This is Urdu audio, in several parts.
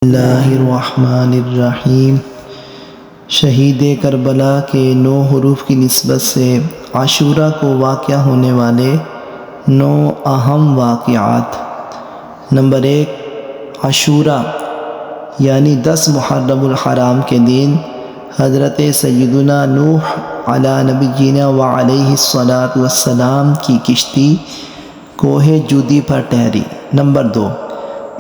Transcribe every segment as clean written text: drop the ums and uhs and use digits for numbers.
اللہ الرحمن الرحیم۔ شہید کربلا کے 9 حروف کی نسبت سے عاشورہ کو واقع ہونے والے 9 اہم واقعات۔ نمبر 1، عاشورہ یعنی 10 محرم الحرام کے دن حضرت سیدنا نوح علی نبینا وعلیہ الصلاۃ والسلام کی کشتی کوہ جودی پر ٹھہری۔ نمبر 2،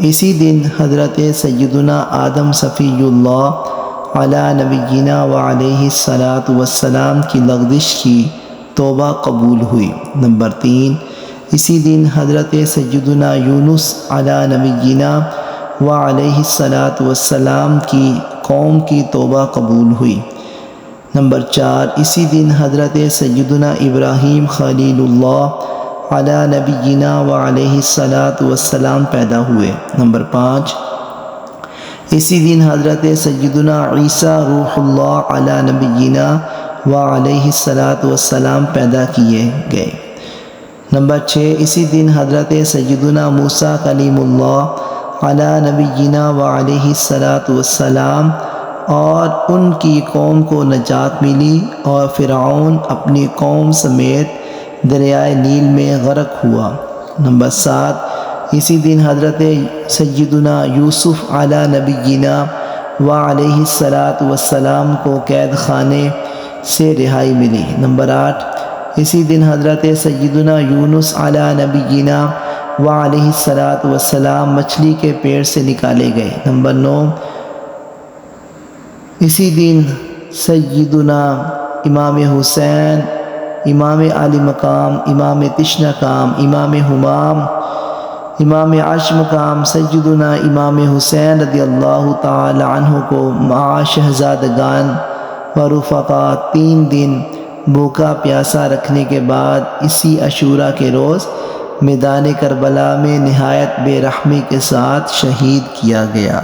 اسی دن حضرت سیدنا آدم صفی اللہ علی نبینا وعلیہ الصلاۃ والسلام کی لغزش کی توبہ قبول ہوئی۔ نمبر 3، اسی دن حضرت سیدنا یونس علی نبینا وعلیہ الصلاۃ والسلام کی قوم کی توبہ قبول ہوئی۔ نمبر 4، اسی دن حضرت سیدنا ابراہیم خلیل اللہ علی نبینا وعلیہ الصلاۃ والسلام پیدا ہوئے۔ نمبر 5، اسی دن حضرت سیدنا عیسیٰ روح اللہ علی نبینا وعلیہ الصلاۃ والسلام پیدا کیے گئے۔ نمبر 6، اسی دن حضرت سیدنا موسیٰ کلیم اللہ علی نبینا وعلیہ الصلاۃ والسلام اور ان کی قوم کو نجات ملی اور فرعون اپنی قوم سمیت دریائے نیل میں غرق ہوا۔ نمبر 7، اسی دن حضرت سیدنا یوسف علی نبینا وعلیہ الصلاۃ والسلام کو قید خانے سے رہائی ملی۔ نمبر 8، اسی دن حضرت سیدنا یونس علی نبینا وعلیہ الصلاۃ والسلام مچھلی کے پیٹ سے نکالے گئے۔ نمبر 9، اسی دن سیدنا امام حسین، امام علی مقام، امام تشنکام، امام همام، امام عرش مقام سیدنا امام حسین رضی اللہ تعالی عنہ کو مع شہزادگان و رفقا 3 دن بھوکا پیاسا رکھنے کے بعد اسی عاشورہ کے روز میدان کربلا میں نہایت بے رحمی کے ساتھ شہید کیا گیا۔